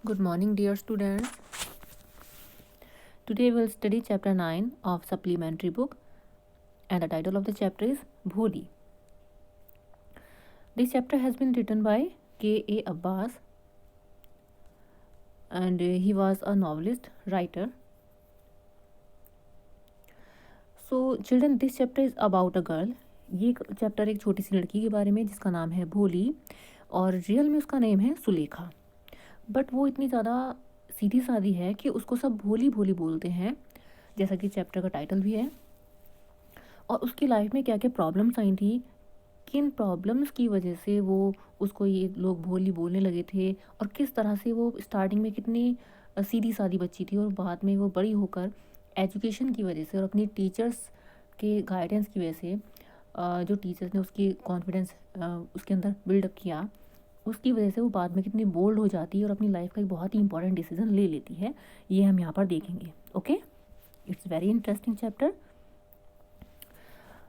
Good morning, dear students. Today we'll study chapter 9 of supplementary book, and the title of the chapter is Bholi. This chapter has been written by K.A. Abbas, and he was a novelist, writer. So children, this chapter is about a girl. ये chapter एक छोटी सी लड़की के बारे में जिसका नाम है भोली, और रियल में उसका नेम है सुलेखा। बट वो इतनी ज़्यादा सीधी सादी है कि उसको सब भोली भोली बोलते हैं, जैसा कि चैप्टर का टाइटल भी है। और उसकी लाइफ में क्या क्या प्रॉब्लम्स आई थी, किन प्रॉब्लम्स की वजह से वो उसको ये लोग भोली बोलने लगे थे, और किस तरह से वो स्टार्टिंग में कितनी सीधी सादी बच्ची थी और बाद में वो बड़ी होकर एजुकेशन की वजह से और अपनी टीचर्स के गाइडेंस की वजह से जो टीचर्स ने उसकी कॉन्फिडेंस उसके अंदर बिल्डअप किया, उसकी वजह से वो बाद में कितनी बोल्ड हो जाती है और अपनी लाइफ का एक बहुत ही इंपॉर्टेंट डिसीजन ले लेती है। ये हम यहाँ पर देखेंगे। Okay, it's very interesting chapter.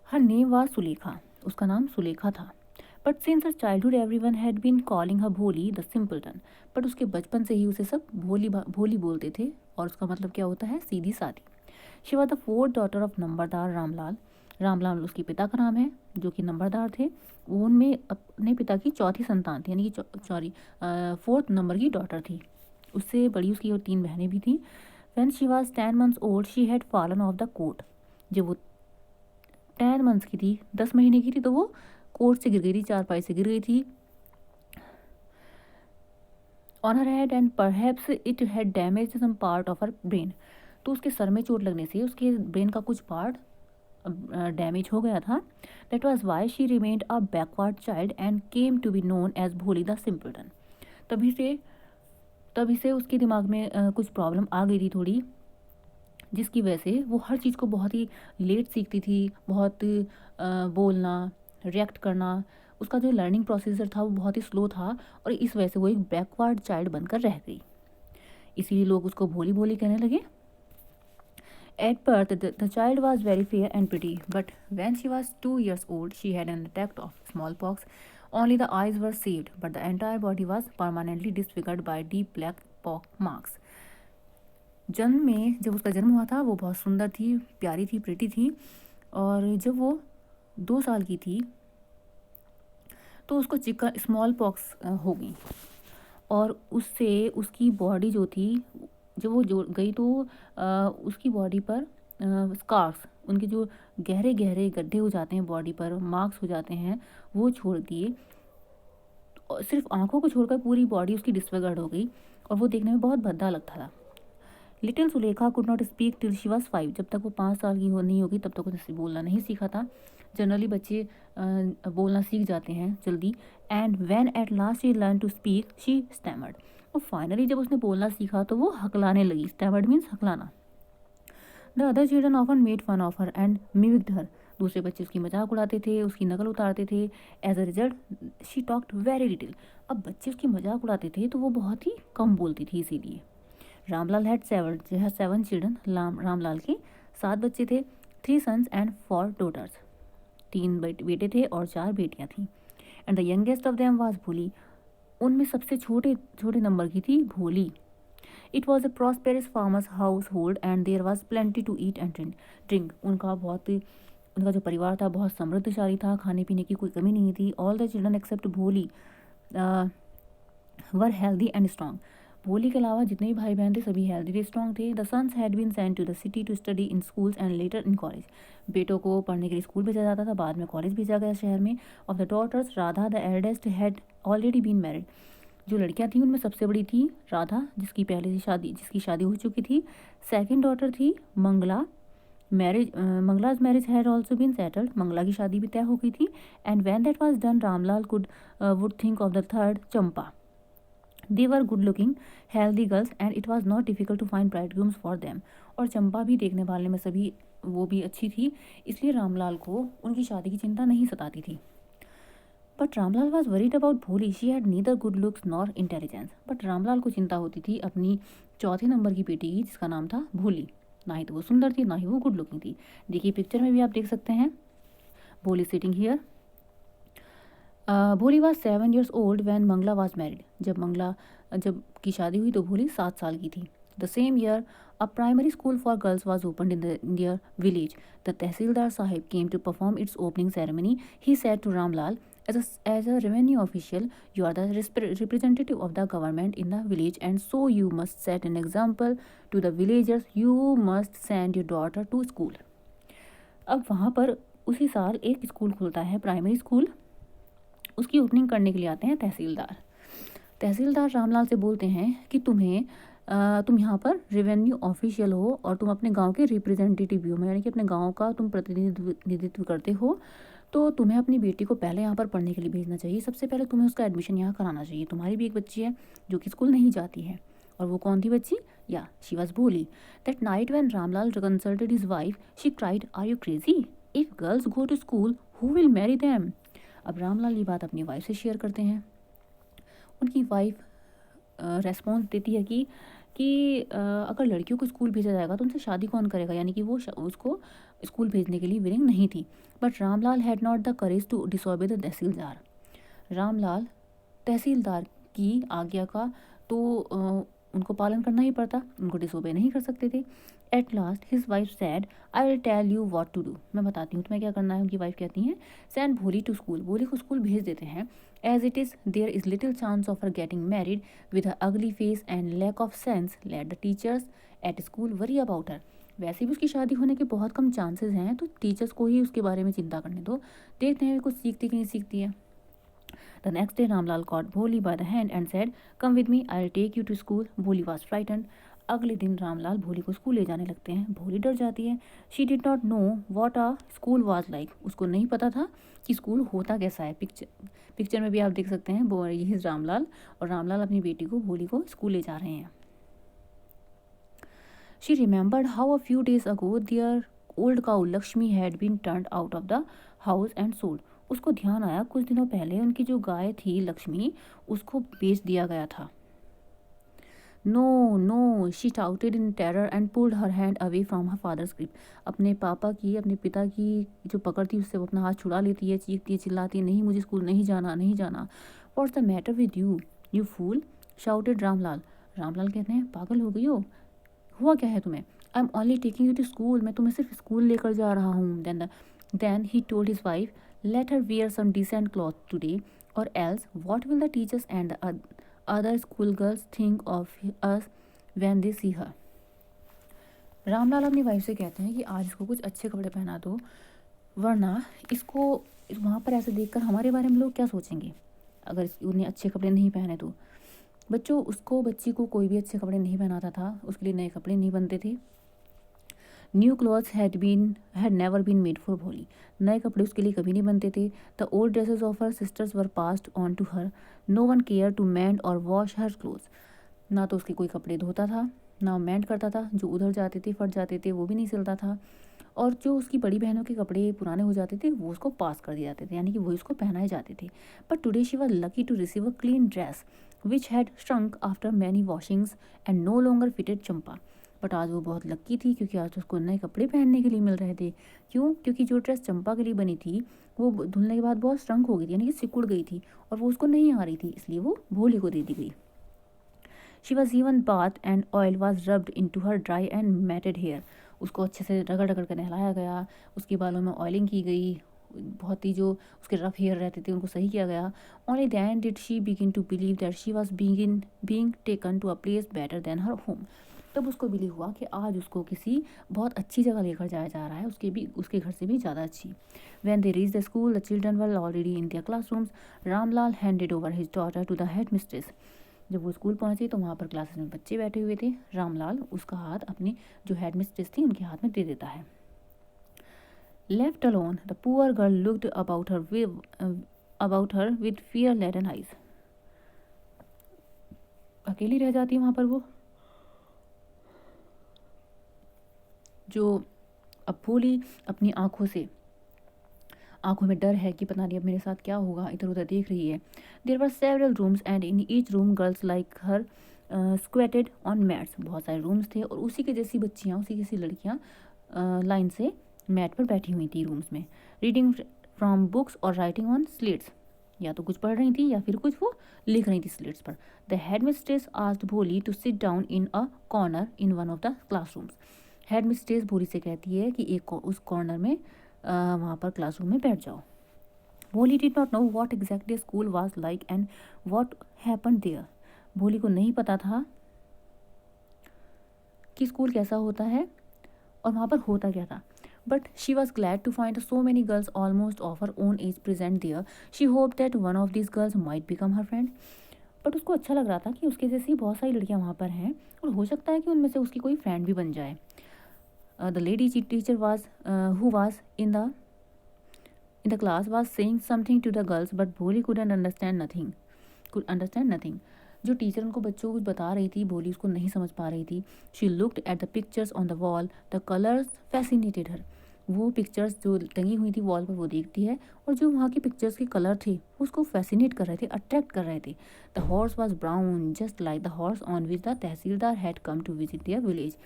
Her name was Sulekha, उसका नाम सुलेखा था। But since her childhood everyone had been calling her Bholi the simpleton. But उसके बचपन से ही उसे सब भोली बोलते थे, और उसका मतलब क्या होता है, सीधी सादी। She was the fourth daughter of नंबरदार रामलाल। रामलाल उसके पिता का नाम है, जो कि नंबरदार थे। वो उनमें अपने पिता की चौथी संतान थी, यानी कि फोर्थ नंबर की डॉटर थी। उससे बड़ी उसकी और 3 बहनें भी थीं। When she was 10 months old she had fallen of the court. जब वो 10 months की थी, 10 महीने की थी, तो वो कोर्ट से गिर गई थी, चारपाई से गिर गई थी। On her head and perhaps it had damage some part of her brain. तो उसके सर में चोट लगने से उसके ब्रेन का कुछ पार्ट डैमेज हो गया था। That was why she remained a backward child and came to be known as Bholi the simpleton. तभी से उसके दिमाग में कुछ प्रॉब्लम आ गई थी थोड़ी, जिसकी वजह से वो हर चीज़ को बहुत ही लेट सीखती थी। बहुत बोलना, रिएक्ट करना, उसका जो लर्निंग प्रोसीजर था वो बहुत ही स्लो था, और इस वजह से वो एक बैकवर्ड चाइल्ड बनकर रह गई। इसीलिए लोग उसको भोली भोली कहने लगे। At birth, the child was very fair and pretty, but when she was 2 years old, she had an attack of smallpox. Only the eyes were saved, but the entire body was permanently disfigured by deep black pock marks. जब उसका जन्म हुआ था, वो बहुत सुंदर थी, प्यारी थी, प्रिटी थी, और जब वो 2 साल की थी तो उसको चिकन स्मॉल पॉक्स हो गई, और उससे उसकी बॉडी जो थी, जब वो जो गई तो उसकी बॉडी पर स्कार्स, उनके जो गहरे गहरे गड्ढे हो जाते हैं बॉडी पर, मार्क्स हो जाते हैं, वो छोड़ दिए। सिर्फ आंखों को छोड़कर पूरी बॉडी उसकी डिसफिगर्ड हो गई, और वो देखने में बहुत भद्दा लगता था। Little Sulekha could not speak till she was 5। जब तक वो 5 साल की नहीं होगी तब तक उसने बोलना नहीं सीखा था। जनरली बच्चे बोलना सीख जाते हैं जल्दी। And when at last she learn to speak she stammered. और फाइनली जब उसने बोलना सीखा तो वो हकलाने लगी। स्टैमर्ड मीन्स हकलाना। The other children often made fun of her and mimicked her. दूसरे बच्चे उसकी मजाक उड़ाते थे, उसकी नकल उतारते थे। As a result she talked very little. अब बच्चे उसकी मजाक उड़ाते थे तो वो बहुत ही कम बोलती थी। इसीलिए रामलाल हैड 7 चिल्ड्रन। रामलाल के 7 बच्चे थे। 3 sons एंड 4 daughters। 3 बेटे थे और 4 बेटियां थीं। And the youngest of them was Bholi. उनमें सबसे छोटे नंबर की थी Bholi. It was a prosperous farmer's household and there was plenty to eat and drink. उनका जो परिवार था बहुत समृद्धशाली था, खाने पीने की कोई कमी नहीं थी। ऑल द चिल्ड्रन एक्सेप्ट भोली वर हेल्दी एंड स्ट्रॉन्ग। भोली के अलावा जितने भी भाई बहन थे सभी हेल्दी थे, स्ट्रॉन्ग थे। The sons had been sent to the city to study in schools and later in college. बेटों को पढ़ने के लिए स्कूल भेजा जाता था, बाद में कॉलेज भेजा गया शहर में। Of the daughters Radha the eldest had already been married. जो लड़कियां थी उनमें सबसे बड़ी थी राधा, जिसकी शादी हो चुकी थी। सेकेंड डॉटर थी Mangala. Mangala's marriage had also been settled. Mangala की शादी भी तय हो गई थी। And when that was done Ramlal would think of the third, Champa. They were good looking healthy girls and it was not difficult to find bridegrooms for them. और चंपा भी देखने वाले में सभी वो भी अच्छी थी, इसलिए रामलाल को उनकी शादी की चिंता नहीं सताती थी। But Ramlal was worried about Bholi. She had neither good looks nor intelligence. But Ramlal को चिंता होती थी अपनी चौथे नंबर की बेटी की, जिसका नाम था भोली। ना ही तो वो सुंदर थी, ना ही वो गुड लुकिंग थी। देखिए पिक्चर में भी आप देख सकते हैं, Bholi sitting here. Bholi was 7 years old when Mangala was married. जब मंगला जब की शादी हुई तो भोली 7 साल की थी। The same year a primary school for girls was open in their village. The tehsildar sahib came to perform its opening ceremony. He said to Ramlal, as a revenue official, you are the representative of the government in the village, and so you must set an example to the villagers. You must send your daughter to school. अब वहाँ पर उसी साल एक school खुलता है, primary school. उसकी opening करने के लिए आते हैं तहसीलदार। तहसीलदार रामलाल से बोलते हैं कि तुम यहाँ पर रेवेन्यू ऑफिशियल हो और तुम अपने गांव के रिप्रेजेंटेटिव भी हो, यानी कि अपने गांव का तुम प्रतिनिधित्व करते हो, तो तुम्हें अपनी बेटी को पहले यहाँ पर पढ़ने के लिए भेजना चाहिए। सबसे पहले तुम्हें उसका एडमिशन यहाँ कराना चाहिए। तुम्हारी भी एक बच्ची है जो कि स्कूल नहीं जाती है। और वो कौन थी बच्ची? या she was Bholi. That night when Ramlal consulted his wife, she cried, are you crazy? If girls go to school, who will marry them? अब रामलाल ये बात अपनी वाइफ से शेयर करते हैं। उनकी वाइफ रेस्पॉन्स देती है कि अगर लड़कियों को स्कूल भेजा जाएगा तो उनसे शादी कौन करेगा, यानी कि वो उसको स्कूल भेजने के लिए विलिंग नहीं थी। But Ramlal had not the courage to disobey the tehsildar. Ramlal tehsildar की आज्ञा का तो उनको पालन करना ही पड़ता, उनको डिसोबे नहीं कर सकते थे। At last his wife said, I will tell you what to do. मैं बताती हूँ तुम्हें क्या करना है। उनकी वाइफ कहती हैं, सेंड भोली टू स्कूल। भोली को स्कूल भेज देते हैं। As it is there is little chance of her getting married with her ugly face and lack of sense, let the teachers at school worry about her. वैसे भी उसकी शादी होने के बहुत कम चांसेस हैं, तो टीचर्स को ही उसके बारे में चिंता करने दो, देखते हैं कुछ सीखती कि नहीं सीखती है। The next day, Ramlal caught Bholi by the hand and said, "Come with me, I'll take you to school." Bholi was frightened. अगले दिन रामलाल भोली को स्कूल ले जाने लगते हैं। भोली डर जाती है। She did not know what a school was like. उसको नहीं पता था कि स्कूल होता कैसा है। पिक्चर में भी आप देख सकते हैं, यही रामलाल, और रामलाल अपनी बेटी को, भोली को, स्कूल ले जा रहे हैं। She remembered how a few days ago their old cow Lakshmi had been turned out of the house and sold. उसको ध्यान आया कुछ दिनों पहले उनकी जो गाय थी लक्ष्मी, उसको बेच दिया गया था। No no, she shouted in terror and pulled her hand away from her father's grip. अपने पिता की जो पकड़ थी उससे वो अपना हाथ छुड़ा लेती है, चीखती है, चिल्लाती है, नहीं मुझे स्कूल नहीं जाना, नहीं जाना। What's the matter with you, you fool, shouted Ramlal. Ramlal कहते हैं, पागल हो गई हो, हुआ क्या है तुम्हें? I am only taking you to school, मैं तुम्हें सिर्फ स्कूल लेकर जा रहा हूँ। Then he told his wife, let her wear some decent clothes today, or else what will the teachers and the other schoolgirls think of us when they see her? Ramlal अपनी wife से कहते हैं कि आज इसको कुछ अच्छे कपड़े पहना दो, वरना इसको वहाँ पर ऐसे देखकर हमारे बारे में लोग क्या सोचेंगे अगर उन्हें अच्छे कपड़े नहीं पहने तो। बच्ची को कोई भी अच्छे कपड़े नहीं पहनाता था, उसके लिए नए कपड़े नहीं बनते थे। New clothes had never been made for Bholi. नए कपड़े उसके लिए कभी नहीं बनते थे। The old dresses of her sisters were passed on to her. No one care to mend or wash her clothes. ना तो उसके कोई कपड़े धोता था, ना मेंड करता था, जो उधर जाते थे, फट जाते थे, वो भी नहीं सिलता था। और जो उसकी बड़ी बहनों के कपड़े पुराने हो जाते थे वो उसको पास कर दिए जाते थे, यानी कि वो उसको पहनाए जाते थे। But today she was lucky to receive a clean dress which had shrunk after many washings and no longer fitted Champa. But आज वो बहुत लकी थी क्योंकि आज उसको नए कपड़े पहनने के लिए मिल रहे थे। क्यों? क्योंकि जो ड्रेस चंपा के लिए बनी थी वो धुलने के बाद बहुत श्रंक हो गई थी, यानी कि सिकुड़ गई थी, और वो उसको नहीं आ रही थी, इसलिए वो भोली को दे दी गई। She was even bath and oil was rubbed into her dry and matted hair. उसको अच्छे से रगड़ रगड़ कर नहलाया गया, उसके बालों में ऑयलिंग की गई, बहुत ही जो उसके रफ हेयर रहते थे उनको सही किया गया। Only then did she begin to believe that she was being taken to a place better than her home. तब उसको बिलीव हुआ कि आज उसको किसी बहुत अच्छी जगह लेकर जाया जा रहा है, उसके घर से भी ज़्यादा अच्छी। When they reach the school the children were already in their classrooms. Ramlal handed over his daughter to the headmistress. जब वो स्कूल पहुंचे तो वहाँ पर क्लासेस में बच्चे बैठे हुए थे। रामलाल उसका हाथ अपनी जो हेड मिस्ट्रेस थी उनके हाथ में दे देता है। Left alone the poor girl looked about her with fear laden eyes. अकेली रह जाती है वहाँ पर वो, जो अब भोली अपनी आंखों में डर है कि पता नहीं अब मेरे साथ क्या होगा, इधर उधर देख रही है। There were several rooms and in each room girls like her squatted on mats. बहुत सारे रूम्स थे और उसी के जैसी बच्चियाँ, उसी जैसी लड़कियाँ लाइन से मैट पर बैठी हुई थी रूम्स में। रीडिंग फ्रॉम बुक्स और राइटिंग ऑन स्लेट्स। या तो कुछ पढ़ रही थी या फिर कुछ वो लिख रही थी स्लेट्स पर। The headmistress asked Bholi to sit down in a corner in one of the classrooms. Headmistress Bholi से कहती है कि एक उस कॉर्नर में वहाँ पर क्लासरूम में बैठ जाओ। Bholi did not know what exactly school was like and what happened there. Bholi को नहीं पता था कि स्कूल कैसा होता है और वहाँ पर होता क्या था। But she was glad to find so many girls almost of her own age present there. She hope that one of this girls might become her friend. But उसको अच्छा लग रहा था कि उसके जैसी बहुत सारी लड़कियाँ वहाँ पर हैं और हो सकता है कि उनमें से उसकी कोई फ्रेंड भी बन जाए। The lady teacher was who was in the class was saying something to the girls, but भोली couldn't understand nothing. जो टीचर उनको बच्चों को कुछ बता रही थी, भोली उसको नहीं समझ पा रही थी। She looked at the pictures on the wall. The colors fascinated her. वो पिक्चर्स जो टंगी हुई थी वॉल पर वो देखती है और जो वहाँ की पिक्चर्स के कलर थे उसको फैसिनेट कर रहे थे, अट्रैक्ट कर रहे थे। The horse was brown just like the horse on which the tahsildar had come to visit their village.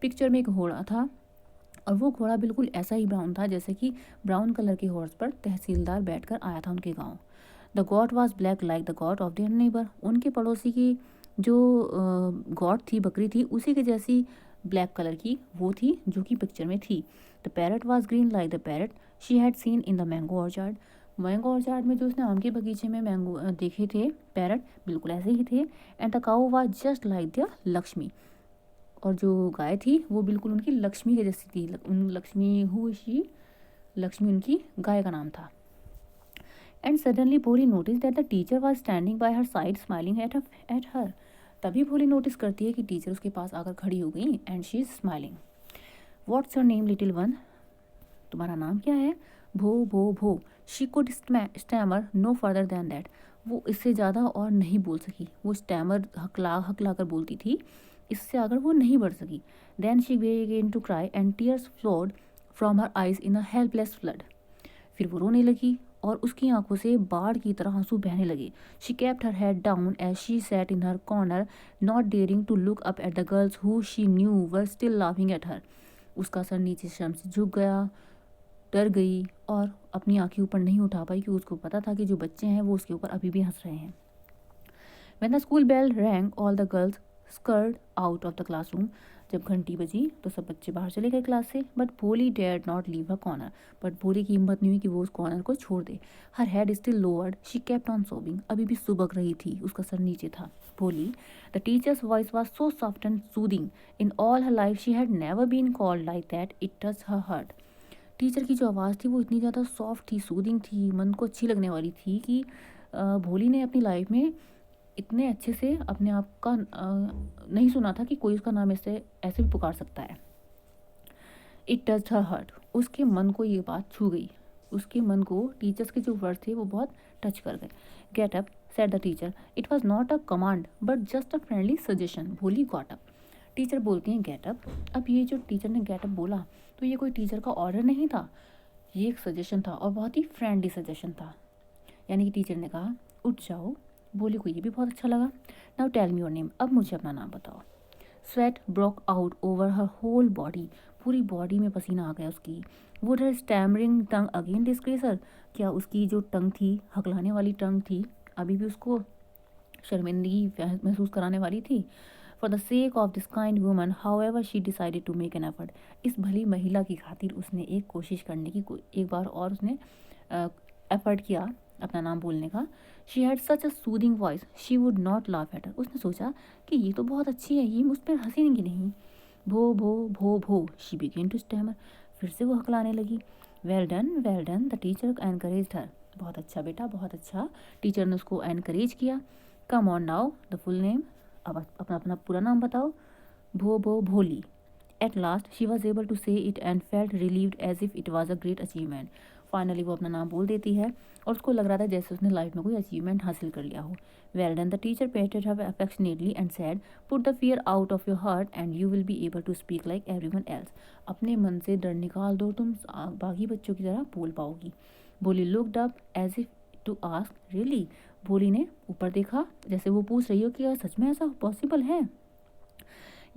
Picture में एक घोड़ा था और वो घोड़ा बिल्कुल ऐसा ही ब्राउन था जैसे कि ब्राउन कलर के हॉर्स पर तहसीलदार बैठकर आया था उनके गांव। The got was black like the got of their neighbour. उनके पड़ोसी की जो गॉट थी, बकरी थी, उसी के जैसी ब्लैक कलर की वो थी जो कि पिक्चर में थी। The parrot was green like the parrot she had seen in the mango orchard. Mango orchard में जो उसने आम के बगीचे में मैंगो देखे थे पैरट, बिल्कुल ऐसे ही थे। And the cow was just like the Lakshmi. और जो गाय थी वो बिल्कुल उनकी लक्ष्मी के जैसी थी। लक्ष्मी उनकी गाय का नाम था। एंड सडनली भोली notice that the teacher was standing bye her side smiling at her. तभी भोली नोटिस करती है कि टीचर उसके पास आकर खड़ी हो गई and she is smiling. What's your name little one. तुम्हारा नाम क्या है। भो भो भो। She could stammer no further than that. वो इससे ज़्यादा और नहीं बोल सकी। वो स्टैमर हकला कर बोलती थी, इससे आगे वो नहीं बढ़ सकी। Then she began to cry and tears flowed from her eyes in a helpless flood. फिर वो रोने लगी और उसकी आंखों से बाढ़ की तरह आंसू बहने लगे। She kept her head down as she sat in her corner not daring to look up at the girls who she knew were still laughing at her. उसका सर नीचे शर्म से झुक गया, डर गई और अपनी आंखें ऊपर नहीं उठा पाई क्योंकि उसको पता था कि जो बच्चे हैं वो उसके ऊपर अभी भी हंस रहे हैं। When the school bell rang, all the girls scurried out of the classroom. जब घंटी बजी तो सब बच्चे बाहर चले गए क्लास से। बट भोली dared not leave her corner. But भोली की हिम्मत नहीं हुई कि वो उस कॉर्नर को छोड़ दे। Her head still lowered she kept on sobbing. अभी भी सुबक रही थी, उसका सर नीचे था। Bholi the teacher's voice was so soft and soothing in all her life she had never been called like that it touch her heart. Teacher की जो आवाज़ थी वो इतनी ज़्यादा सॉफ्ट थी, सूदिंग थी, मन को अच्छी लगने वाली थी कि भोली ने अपनी लाइफ में इतने अच्छे से अपने आप का नहीं सुना था कि कोई उसका नाम ऐसे भी पुकार सकता है। It touch her heart. उसके मन को ये बात छू गई। उसके मन को टीचर्स के जो वर्ड थे वो बहुत टच कर गए। Get up said the teacher. It was not a command but just a friendly suggestion. भोली गॉट अप। टीचर बोलती हैं गेट अप। अब ये जो टीचर ने गेट अप बोला तो ये कोई टीचर का ऑर्डर नहीं था, ये एक सजेशन था और बहुत ही फ्रेंडली सजेशन था। यानी कि टीचर ने कहा उठ जाओ। भोली को ये भी बहुत अच्छा लगा। Now tell me your name. अब मुझे अपना नाम बताओ। Sweat broke out over her whole body. पूरी बॉडी में पसीना आ गया उसकी। Would her stammering tongue again disgrace her. क्या उसकी जो टंग थी, हकलाने वाली टंग थी, अभी भी उसको शर्मिंदगी महसूस कराने वाली थी। For the sake of this kind woman however she decided to make an effort. इस भली महिला की खातिर उसने एक कोशिश करने की एक बार और उसने एफर्ट किया अपना नाम बोलने का। She had such a soothing voice she would not laugh at her. उसने सोचा कि ये तो बहुत अच्छी है, ये मुझ पर हंसेंगी नहीं। भो भो भो भो शी बिगेन टू स्टैमर। फिर से वो हकलाने लगी। Well done the teacher encouraged her. बहुत अच्छा बेटा, बहुत अच्छा। टीचर ने उसको एनकरेज किया। Come on now the full name. अब अपना अपना पूरा नाम बताओ। Bho Bho Bholi. At last she was able to say it and felt relieved as if it was a great achievement. Finally वो अपना नाम बोल देती है और उसको लग रहा था जैसे उसने लाइफ में कोई अचीवमेंट हासिल कर लिया हो। Well done the teacher patted her affectionately and said put the fear out of your heart and you will be able to speak like everyone else. अपने मन से डर निकाल दो, तुम बाकी बच्चों की तरह बोल पाओगी। Bholi looked up as if to ask really. Bholi ने ऊपर देखा जैसे वो पूछ रही हो कि क्या सच में ऐसा पॉसिबल है।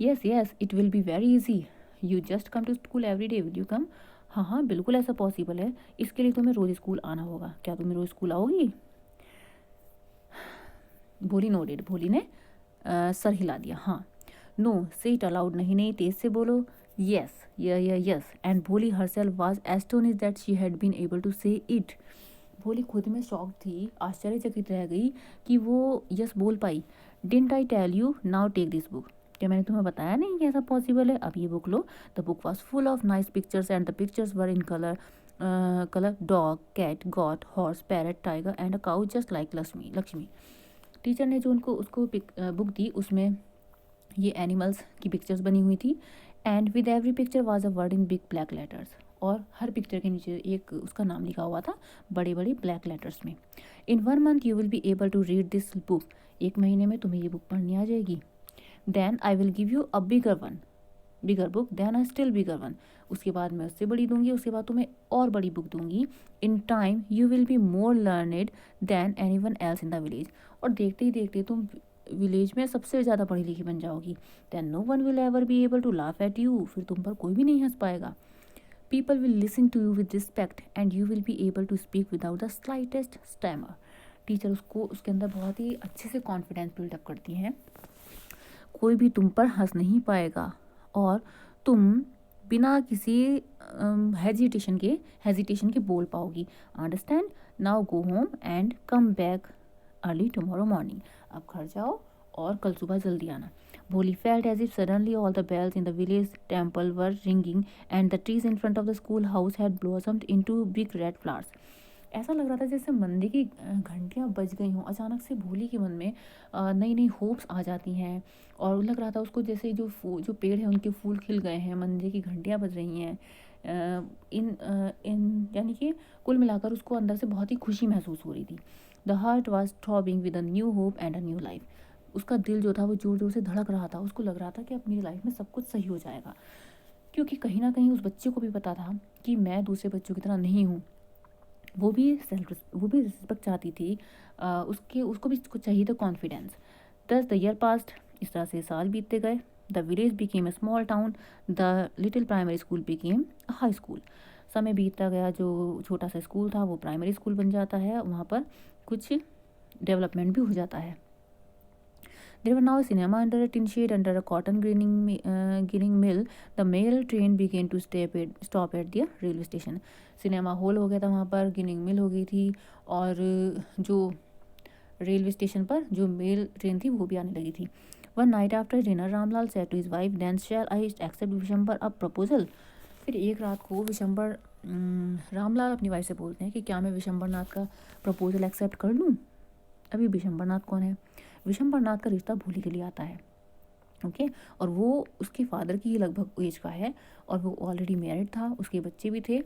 Yes it will be very easy. You just come to school every day, will you come. हाँ बिल्कुल ऐसा पॉसिबल है। इसके लिए तुम्हें रोज़ स्कूल आना होगा। क्या तुम्हें रोज़ स्कूल आओगी। भोली नोडेड, भोली ने सर हिला दिया। हाँ। नो से इट अलाउड, नहीं नहीं तेज से बोलो। Yes yes and Bholi herself was astonished that she had been able to say it. Bholi खुद में शॉक थी, आश्चर्यचकित रह गई कि वो यस बोल पाई। Didn't I tell you, now take this book, क्या मैंने तुम्हें बताया नहीं कि ऐसा पॉसिबल है, अब ये बुक लो। The book was full of nice pictures and the pictures were in colour dog, cat, goat, horse, parrot, tiger and a cow just like Lakshmi. Teacher ने जो उनको उसको बुक दी उसमें ये एनिमल्स की पिक्चर्स बनी हुई थी। And with every picture was a word in big black letters, और हर पिक्चर के नीचे एक उसका नाम लिखा हुआ था बड़े बड़े ब्लैक लेटर्स में। In 1 month you will be able to read this book, 1 महीने में तुम्हें ये बुक पढ़नी आ जाएगी। Then I will give you a bigger book, then a still bigger one, उसके बाद मैं उससे बड़ी दूंगी, उसके बाद तुम्हें और बड़ी बुक दूंगी। In time you will be more learned than anyone else in the village, और देखते ही देखते तुम विलेज में सबसे ज़्यादा पढ़ी लिखी बन जाओगी। Then no one will ever be able to laugh at you, फिर तुम पर कोई भी नहीं हंस पाएगा। People will listen to you with respect and you will be able to speak without the slightest stammer. Teacher उसको उसके अंदर बहुत ही अच्छे से कॉन्फिडेंस बिल्डअप करती हैं। कोई भी तुम पर हंस नहीं पाएगा और तुम बिना किसी हेजिटेशन के बोल पाओगी। Understand, now go home and come back early tomorrow morning, अब घर जाओ और कल सुबह जल्दी आना। Bholi felt as if suddenly all the bells in the village temple were ringing and the trees in front of the school house had blossomed into big red flowers. ऐसा लग रहा था जैसे मंदिर की घंटियां बज गई हों। अचानक से भोली के मन में नई नई होप्स आ जाती हैं, और लग रहा था उसको जैसे जो पेड़ हैं उनके फूल खिल गए हैं, मंदिर की घंटियां बज रही हैं। इन यानी कि कुल मिलाकर उसको अंदर से बहुत ही खुशी महसूस हो रही थी। The heart was throbbing with a new hope and a new life. उसका दिल जो था वो जोर जोर से धड़क रहा था। उसको लग रहा था कि अब मेरी लाइफ में सब कुछ सही हो जाएगा, क्योंकि कहीं ना कहीं उस बच्चे को भी पता था कि मैं दूसरे बच्चों की तरह नहीं हूँ। वो भी रिस्पेक्ट चाहती थी। उसको भी चाहिए था कॉन्फिडेंस। दस द ईयर पास्ट, इस तरह से साल बीतते गए। The village became a small town, the little primary school became high school. समय बीतता गया, जो छोटा सा स्कूल था वो प्राइमरी स्कूल बन जाता है, वहाँ पर कुछ डेवलपमेंट भी हो जाता है। There were now a cinema under a tin shed under a cotton ginning mill. The mail train began to stop at the railway station. Cinema hall हो गया था वहाँ पर, गिनिंग मिल हो गई थी, और जो रेलवे स्टेशन पर जो मेल ट्रेन थी वो भी आने लगी थी। One night after dinner Ramlal said to his wife, then shall I accept Bishamber a proposal. फिर एक रात को रामलाल अपनी वाइफ से बोलते हैं कि क्या मैं विशंबरनाथ का प्रपोजल एक्सेप्ट कर लूँ। अभी विशंबरनाथ कौन है? विशंबरनाथ का रिश्ता भोली के लिए आता है। ओके, और वो उसके फादर की लगभग एज का है, और वो ऑलरेडी मैरिड था, उसके बच्चे भी थे,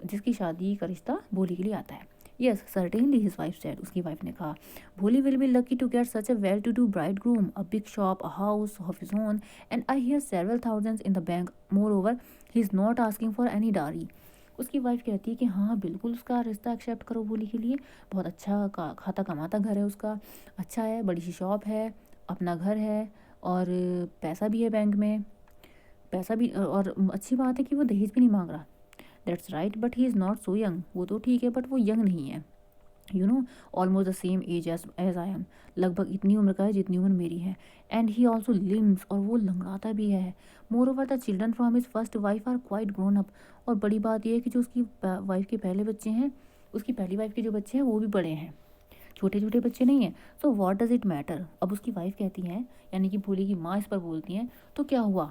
जिसकी शादी का रिश्ता भोली के लिए आता है। Yes certainly his wife said, उसकी वाइफ ने कहा, Bholi will be lucky to get such a well to do bride groom, a big shop, a house of his own, and I hear several thousands in the bank, moreover he is not asking for any dowry. उसकी wife कहती है कि हाँ बिल्कुल उसका रिश्ता accept करो भोली के लिए, बहुत अच्छा खाता कमाता घर है उसका, अच्छा है, बड़ी सी शॉप है, अपना घर है, और पैसा भी है बैंक में, पैसा भी, और अच्छी बात है कि वो दहेज भी नहीं मांग रहा। That's right but he is not so young, वो तो ठीक है बट वो यंग नहीं है। You know almost the same age as I am, लगभग इतनी उम्र का है जितनी उम्र मेरी है। एंड ही ऑल्सो लिम्स, और वो लंगड़ाता भी है। Moreover the children from his first wife are quite grown up, और बड़ी बात यह है कि जो उसकी वाइफ के पहले बच्चे हैं, उसकी पहली वाइफ के जो बच्चे हैं वो भी बड़े हैं, छोटे छोटे बच्चे नहीं हैं। So what does it matter. अब उसकी वाइफ कहती हैं, यानी कि भोली की माँ इस पर बोलती हैं, तो क्या हुआ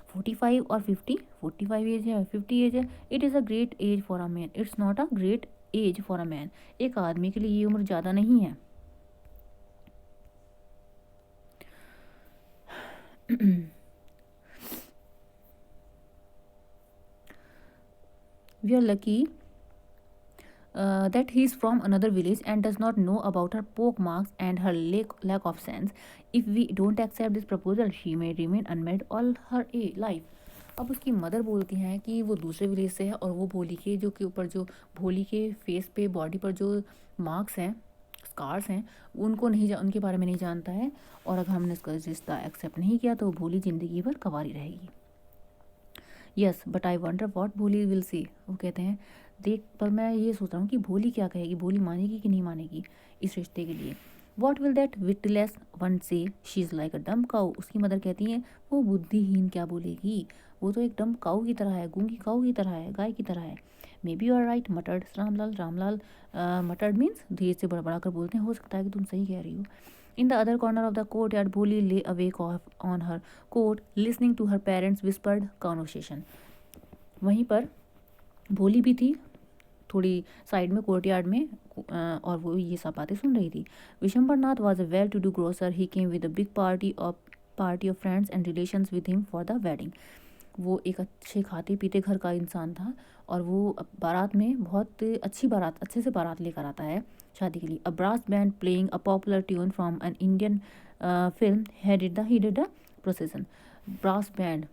45 और 50, 45 एज है 50 एज है, it is a great age for a man, it's not a great age for a man. एक आदमी के लिए ये उम्र ज़्यादा नहीं है। We are lucky that he is from another village and does not know about her pock marks and her lack of sense. If we don't accept this proposal, she may remain unmarried all her life. अब उसकी mother बोलती हैं कि वो दूसरे village से है, और वो भोली के जो के ऊपर जो भोली के फेस पे बॉडी पर जो मार्क्स हैं, स्कार्स हैं, उनको नहीं उनके बारे में नहीं जानता है, और अगर हमने इसका रिश्ता एक्सेप्ट नहीं किया तो भोली ज़िंदगी भर कंवारी रहेगी। Yes but I wonder what भोली विल सी, वो कहते हैं देख, पर मैं ये सोच रहा हूँ कि भोली क्या कहेगी, भोली मानेगी कि नहीं मानेगी इस रिश्ते के लिए। What will that witless one से, शी इज़ लाइक अ डम काऊ। उसकी मदर कहती है वो बुद्धिहीन क्या बोलेगी, वो तो एक डम काऊ की तरह है, गूंगी काऊ की तरह है, गाय की तरह है। Maybe you are right muttered Ramlal. Ramlal muttered means धीरे से बड़ा कर बोलते हैं, हो सकता है कि तुम सही कह रही हो। In the other corner of the courtyard Bholi lay awake on her cot listening to her parents whispered conversation. वहीं पर भोली भी थी थोड़ी साइड में कोर्टयार्ड में, और वो ये सब बातें सुन रही थी। Bishambarnath was a well to do grocer, he came with a big party of friends and relations with him for the wedding. वो एक अच्छे खाते पीते घर का इंसान था और वो बारात में बहुत अच्छे से बारात लेकर आता है शादी के लिए। A brass band playing a popular tune from an Indian film headed the procession. Brass band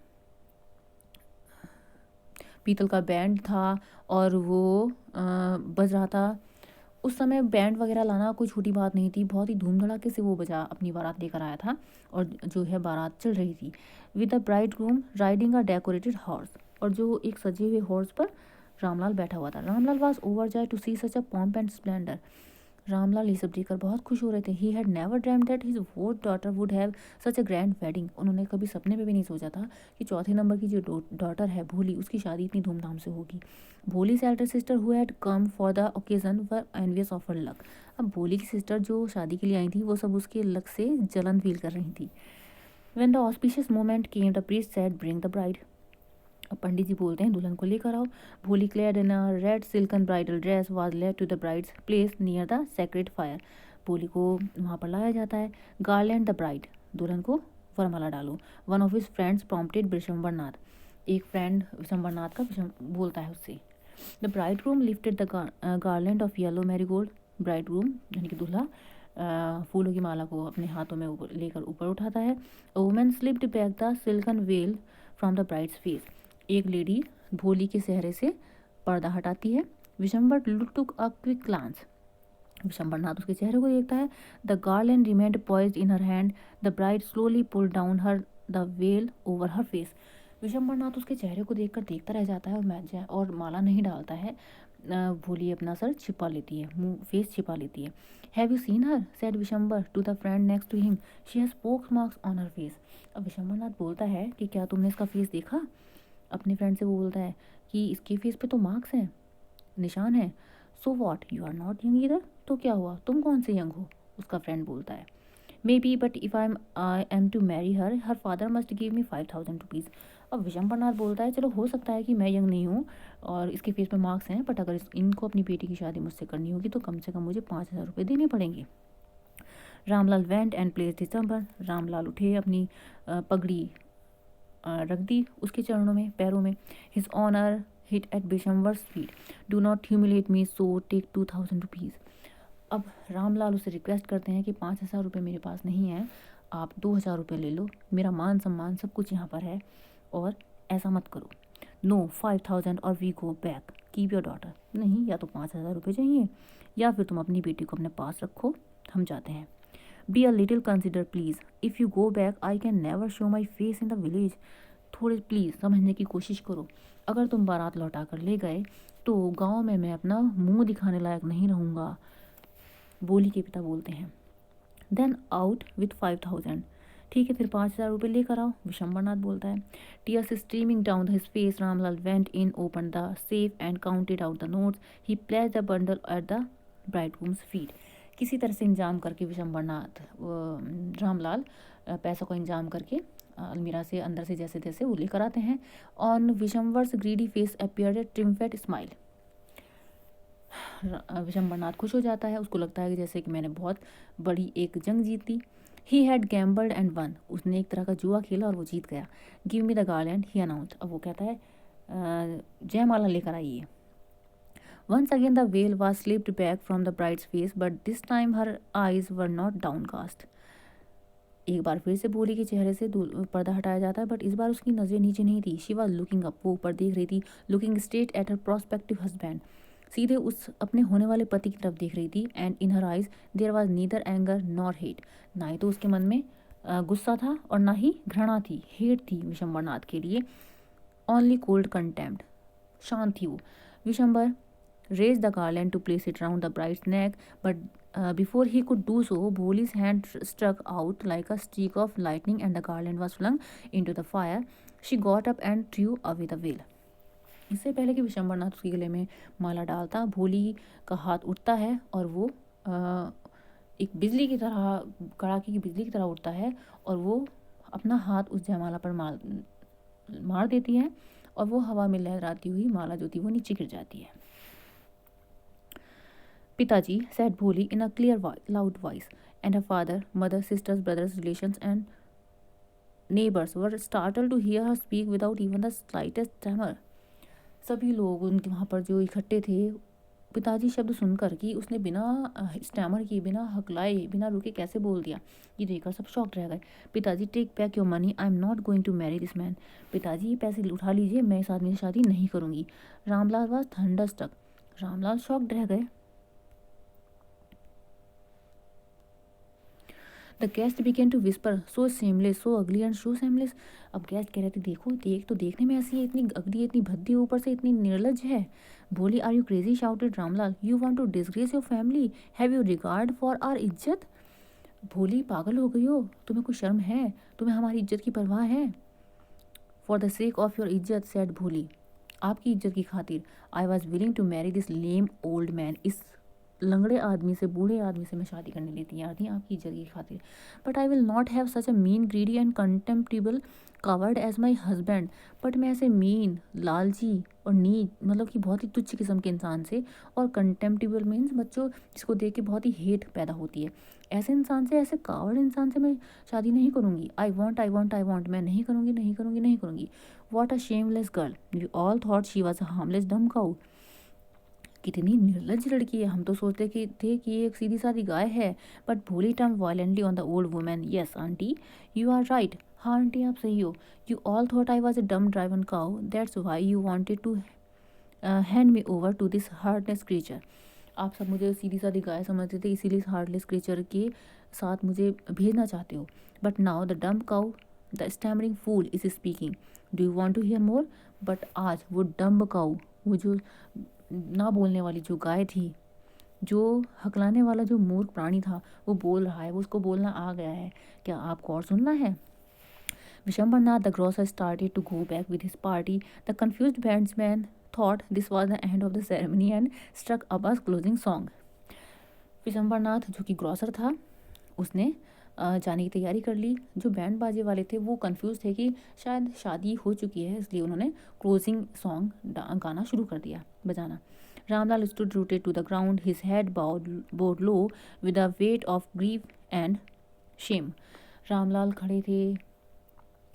पीतल का बैंड था और वो बज रहा था। उस समय बैंड वगैरह लाना कोई छोटी बात नहीं थी, बहुत ही धूम धड़ाके से वो बजा अपनी बारात लेकर आया था और जो है बारात चल रही थी। With the bride groom riding a decorated horse, और जो एक सजे हुए हॉर्स पर रामलाल बैठा हुआ था। Ramlal was overjoy to see such a pomp and splendour. Ramlal ये सब देखकर बहुत खुश हो रहे थे। He had never dreamed that his fourth daughter would have such a grand wedding. उन्होंने कभी सपने में भी नहीं सोचा था कि चौथे नंबर की जो डॉटर है भोली, उसकी शादी इतनी धूमधाम से होगी। भोली's elder sister who had come for the occasion were envious of her luck। अब भोली की सिस्टर जो शादी के लिए आई थी वो सब उसके लक से जलन फील कर रही थी। When the auspicious moment came, the priest said, "Bring the bride." अब पंडित जी बोलते हैं दुल्हन को लेकर आओ। भोली clad in a red silken bridal dress was led to the bride's place near the sacred fire। भोली को वहाँ पर लाया जाता है। Garland the bride, दुल्हन को वरमाला डालो। One of his friends prompted Vishambarnath, एक फ्रेंड विशंबरनाथ का बोलता है उससे। The bridegroom lifted the garland of yellow marigold। bridegroom यानी कि दूल्हा फूलों की माला को अपने हाथों में लेकर ऊपर उठाता है। A woman slipped back the silken veil from the bride's face। एक लेडी भोली के चेहरे से पर्दा हटाती है। Vishambar took a quick glance। Vishambarnath उसके चेहरे को देखता है। The garland remained poised in her hand। The bride slowly pulled down the veil over her face। Vishambarnath उसके चेहरे को देखकर देखता रह जाता है और माला नहीं डालता है। भोली अपना सर छिपा लेती है, मुंह फेस छिपा लेती है। Have you seen her said Bishamber to the friend next to him, she has pock marks on her face. अब विशंबरनाथ बोलता है कि क्या तुमने इसका फेस देखा। अपने फ्रेंड से वो बोलता है कि इसके फेस पे तो मार्क्स हैं, निशान है। So what, you are not young either, तो क्या हुआ, तुम कौन से यंग हो, उसका फ्रेंड बोलता है। Maybe but if I am to marry her father must give me 5000 rupees. अब विशंबरनाथ बोलता है चलो हो सकता है कि मैं यंग नहीं हूँ और इसके फेस पे मार्क्स हैं, बट अगर इनको अपनी बेटी की शादी मुझसे करनी होगी तो कम से कम मुझे 5000 रुपये देने पड़ेंगे। Ramlal went and placed his turban. Ramlal उठे, अपनी पगड़ी रख दी उसके चरणों में, पैरों में। His honour hit at Vishambar's feet, do not humiliate me, so take 2000 rupees. अब रामलाल उसे रिक्वेस्ट करते हैं कि 5000 रुपये मेरे पास नहीं है, आप 2000 रुपये ले लो, मेरा मान सम्मान सब कुछ यहाँ पर है और ऐसा मत करो। नो 5000 और we go back, keep your daughter. नहीं, या तो 5000 रुपये चाहिए या फिर तुम अपनी बेटी को अपने पास रखो, हम जाते हैं। Be a little consider please, if you go back I can never show my face in the village. थोड़े प्लीज़ समझने की कोशिश करो, अगर तुम बारात लौटा कर ले गए तो गाँव में मैं अपना मुँह दिखाने लायक नहीं रहूँगा। बोली के पिता बोलते हैं। Then out with 5000। ठीक है, फिर 5000 रुपये लेकर आओ, विशंबरनाथ बोलता है। Tears streaming down his face, Ramlal went in, open the safe and counted out the notes. He placed the bundle at the bridegroom's feet. किसी तरह से इंजाम करके विशंबरनाथ रामलाल पैसों का इंजाम करके अलमीरा से अंदर से जैसे तैसे वो लेकर आते हैं। On Vishambar's greedy face appeared a triumphant smile. Vishambarnath खुश हो जाता है, उसको लगता है कि जैसे कि मैंने बहुत बड़ी एक जंग जीत ली। He had gambled and won, उसने एक तरह का जुआ खेला और वो जीत गया। Give me the garland, he announced. अब वो कहता है जयमाला लेकर आइए। Once again the veil was slipped back from the bride's face, but this time her eyes were not downcast. एक बार फिर से भोली के चेहरे से पर्दा हटाया जाता है, बट इस बार उसकी नज़रें नीचे नहीं थी। शी वाज लुकिंग अप, वो ऊपर देख रही थी। Looking straight at her prospective husband, सीधे उस अपने होने वाले पति की तरफ देख रही थी। And in her eyes there was neither anger nor hate, ना ही तो उसके मन में गुस्सा था और ना ही घृणा थी, हेट थी विशंबरनाथ के लिए। ओनली कोल्ड कंटेम्प्ट, शांत थी वो। Bishamber raised the garland to place it round the bride's neck, but before he could do so, Bholi's hand struck out like a streak of lightning and the garland was flung into the fire. She got up and threw away the veil. इससे पहले कि विशंबरनाथ उसके गले में माला डालता, भोली का हाथ उठता है और वो एक बिजली की तरह, कड़ाके की बिजली की तरह उठता है और वो अपना हाथ उस जयमाला पर मार देती है और वो हवा में लहराती हुई माला जो थी वो नीचे गिर जाती है. पिताजी, said Bholi in a clear loud voice, and her father, mother, sisters, brothers, relations and neighbors were startled to hear her speak without even the slightest tremor. सभी लोग उनके वहाँ पर जो इकट्ठे थे, पिताजी शब्द सुनकर कि उसने बिना स्टैमर किए, बिना हकलाए, बिना रुके कैसे बोल दिया, ये देखकर सब शॉक्ड रह गए. Pitaji, take back your money, I am not going to marry this man. पिताजी, ये पैसे उठा लीजिए, मैं इस आदमी से शादी नहीं करूँगी. Ramlal was thunderstruck. Ramlal shocked रह गए. The guest began to whisper, so shameless, so ugly and so shameless. अब गेस्ट कह रहे थे, देखो देख तो देखने में ऐसी है, इतनी अगली, इतनी भद्दी, ऊपर से इतनी निर्लज है. बोली, are you crazy, shouted Ramlal, you want to disgrace your family, have you regard for our izzat. Bholi, पागल हो गई हो, तुम्हें कुछ शर्म है, तुम्हें हमारी इज्जत की परवाह है. For the sake of your izzat, said Bholi, आपकी इज्जत की खातिर, I was willing to marry this lame old man, इस लंगड़े आदमी से, बूढ़े आदमी से मैं शादी करने लिए तैयार थी आपकी इज्जत की खातिर. But I will not have such a mean, greedy and contemptible coward as my husband. But मैं ऐसे मीन, लालची और नीच, मतलब कि बहुत ही तुच्छ किस्म के इंसान से, और कंटेम्प्टेबल मीन्स बच्चों जिसको देख के बहुत ही हेट पैदा होती है, ऐसे इंसान से, ऐसे कावर्ड इंसान से मैं शादी नहीं करूँगी. I want, I want, I want, मैं नहीं करूँगी, नहीं करूँगी, नहीं करूँगी. What a shameless girl, you all thought she was a harmless डम काउ. कितनी निर्लज लड़की है, हम तो सोचते थे कि ये एक सीधी सादी गाय है. But Bholi turn violently on the old women. Yes aunty, you are right. हाँ आंटी, आप सही हो. You all thought I was a dumb driven cow, that's why you wanted to hand me over to this heartless creature. आप सब मुझे सीधी सादी गाय समझते थे, इसीलिए इस हार्टलेस क्रीचर के साथ मुझे भेजना चाहते हो. But now the dumb cow, the stammering fool is speaking. Do you want to hear more. But आज वो डम्ब काउ, वो जो ना बोलने वाली जो गाय थी, जो हकलाने वाला जो मूर्ख प्राणी था, वो बोल रहा है, वो उसको बोलना आ गया है. क्या आपको और सुनना है. Vishambharnath the grocer started to go back with his party. The confused bandsman thought this was the end of the ceremony and struck Abba's closing song. Vishambarnath जो कि ग्रॉसर था, उसने जाने की तैयारी कर ली. जो बैंड बाजे वाले थे वो कंफ्यूज थे कि शायद शादी हो चुकी है, इसलिए उन्होंने क्लोजिंग सॉन्ग गाना शुरू कर दिया, बजाना. Ramlal stood rooted to the ground, his head bowed low with the weight of grief and shame. Ramlal खड़े थे,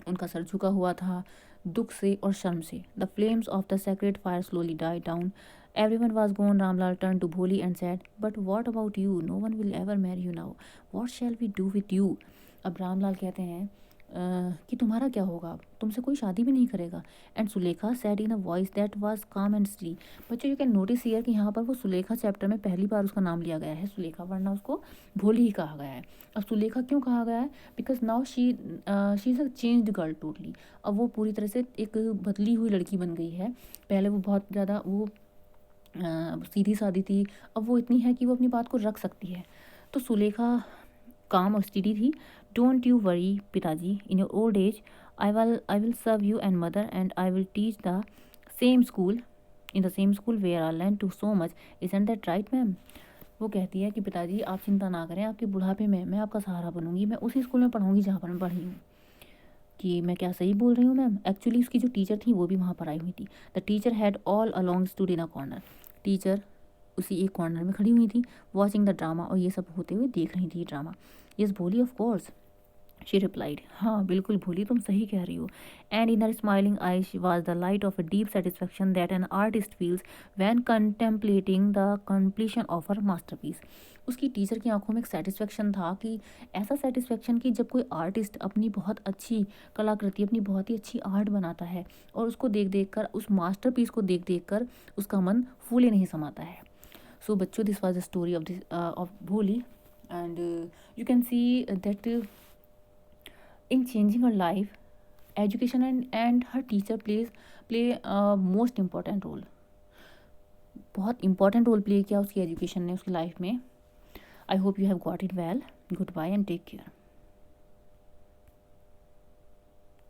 उनका सर झुका हुआ था दुख से और शर्म से. The flames of the sacred fire slowly died down. Everyone was gone. Ramlal turned to Bholi and said, but what about you? No one will ever marry you now. What shall we do with you? अब रामलाल कहते हैं कि तुम्हारा क्या होगा, तुमसे कोई शादी भी नहीं करेगा. And Sulekha said in a voice that was काम एंड स्ली. बच्चों, यू कैन नोटिस हियर कि यहाँ पर वो सुलेखा चैप्टर में पहली बार उसका नाम लिया गया है, सुलेखा, वरना उसको भोली ही कहा गया है. अब सुलेखा क्यों कहा गया है, because now she is a changed girl totally. अब वो पूरी तरह से एक बदली हुई लड़की बन गई है. पहले वो बहुत ज़्यादा वो सीधी सादी थी, अब वो इतनी है कि वो अपनी बात को रख सकती है. तो सुलेखा काम और स्टडी थी. Don't you worry pitaji, in your old age I will serve you and mother and I will teach the same school, in the same school where I learn to so much. Isn't that right ma'am. वो कहती है कि पिताजी आप चिंता ना करें, आपके बुढ़ापे में मैं आपका सहारा बनूंगी, मैं उसी स्कूल में पढ़ूंगी जहाँ पर मैं पढ़ी हूँ. कि मैं क्या सही बोल रही हूँ मैम. एक्चुअली उसकी जो टीचर थी वो भी वहाँ पर आई हुई थी. The teacher had all along stood in a corner. Teacher उसी एक कॉर्नर में खड़ी हुई थी, वॉचिंग द ड्रामा, और ये सब होते हुए देख रही थी drama. Yes Bholi, of course, she replied. हाँ बिल्कुल भोली, तुम सही कह रही हो. And in her smiling eye was the light of a deep satisfaction that an artist feels when contemplating the completion of her masterpiece. उसकी टीचर की आंखों में एक सेटिस्फैक्शन था, कि ऐसा सेटिस्फैक्शन कि जब कोई आर्टिस्ट अपनी बहुत अच्छी कलाकृति, अपनी बहुत ही अच्छी आर्ट बनाता है, और उसको देख देख कर, उस मास्टरपीस को देख देख कर उसका मन फूले नहीं समाता है. सो बच्चों, this was the story of Bholi. And you can see that in changing her life, education and her teacher play a most important role. बहुत important रोल प्ले किया उसकी एजुकेशन ने उसकी लाइफ में. I hope you have got it well. Goodbye and take care.